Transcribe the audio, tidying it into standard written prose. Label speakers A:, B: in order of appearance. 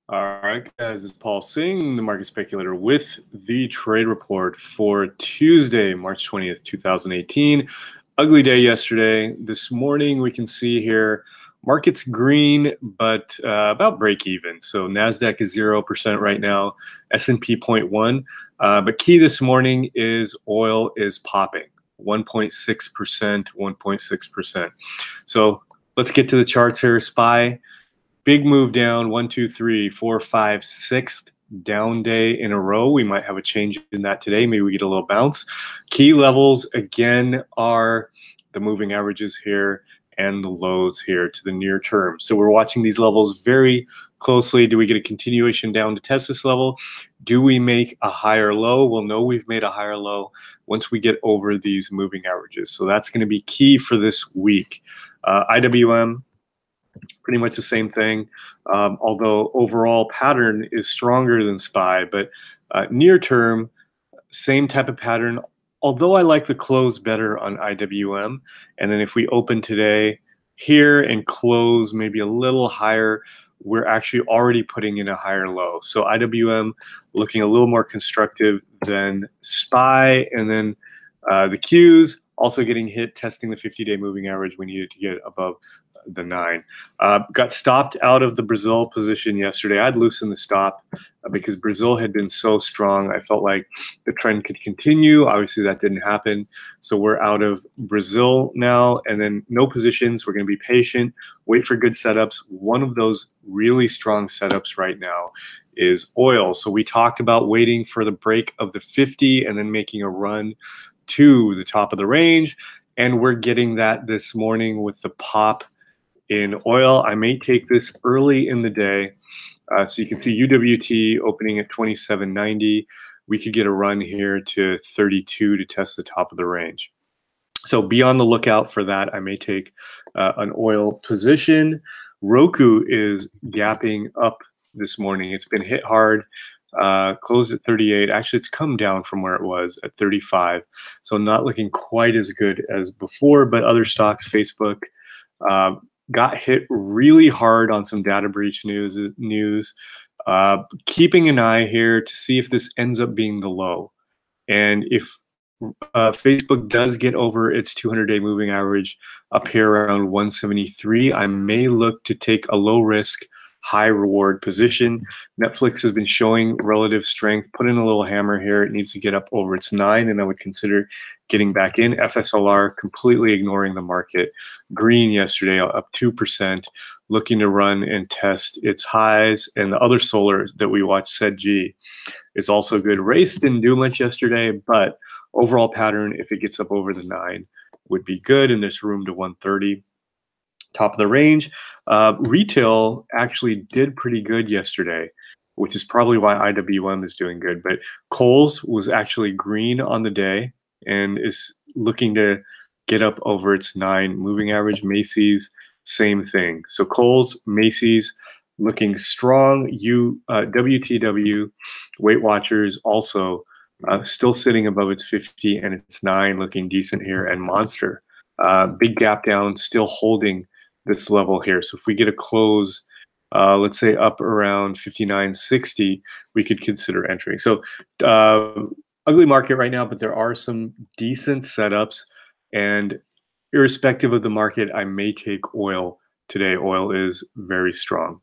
A: All right, guys, it's Paul Singh, the Market Speculator, with the trade report for Tuesday, March 20th, 2018. Ugly day yesterday. This morning, we can see here market's green, but about break even. So NASDAQ is 0% right now, S&P 0.1. But key this morning is oil is popping, 1.6%, 1.6%. So let's get to the charts here. SPY. Big move down, 1, 2, 3, 4, 5, sixth down day in a row. We might have a change in that today. Maybe we get a little bounce. Key levels, again, are the moving averages here and the lows here to the near term. So we're watching these levels very closely. Do we get a continuation down to test this level? Do we make a higher low? We'll know we've made a higher low once we get over these moving averages. So that's going to be key for this week. IWM, pretty much the same thing, although overall pattern is stronger than SPY, but near term, same type of pattern, although I like the close better on IWM. And then if we open today here and close maybe a little higher, we're actually already putting in a higher low. So IWM looking a little more constructive than SPY. And then the Qs also getting hit, testing the 50-day moving average. We needed to get above the 9. Got stopped out of the Brazil position yesterday. I'd loosened the stop because Brazil had been so strong. I felt like the trend could continue. Obviously, that didn't happen. So we're out of Brazil now, and then no positions. We're going to be patient, wait for good setups. One of those really strong setups right now is oil. So we talked about waiting for the break of the 50 and then making a run to the top of the range. And we're getting that this morning with the pop in oil. I may take this early in the day. So you can see UWT opening at 27.90. We could get a run here to 32 to test the top of the range. So be on the lookout for that. I may take an oil position. Roku is gapping up this morning. It's been hit hard. Closed at 38. Actually, it's come down from where it was at 35. So not looking quite as good as before, but other stocks, Facebook, got hit really hard on some data breach news. Keeping an eye here to see if this ends up being the low. And if Facebook does get over its 200-day moving average up here around 173, I may look to take a low risk, high reward position. Netflix has been showing relative strength. Put in a little hammer here. It needs to get up over its 9, and I would consider getting back in. FSLR completely ignoring the market. Green yesterday up 2%, looking to run and test its highs. And the other solar that we watched, SEDG, is also good. Race didn't do much yesterday, but overall pattern, if it gets up over the 9, would be good, and there's room to 130. Top of the range. Retail actually did pretty good yesterday, which is probably why IWM is doing good. But Kohl's was actually green on the day and is looking to get up over its 9 moving average. Macy's, same thing. So Kohl's, Macy's looking strong. WTW, Weight Watchers also still sitting above its 50 and its 9, looking decent here. And Monster, big gap down, still holding this level here. So if we get a close, let's say up around 59.60, we could consider entering. So ugly market right now, but there are some decent setups. And irrespective of the market, I may take oil today. Oil is very strong.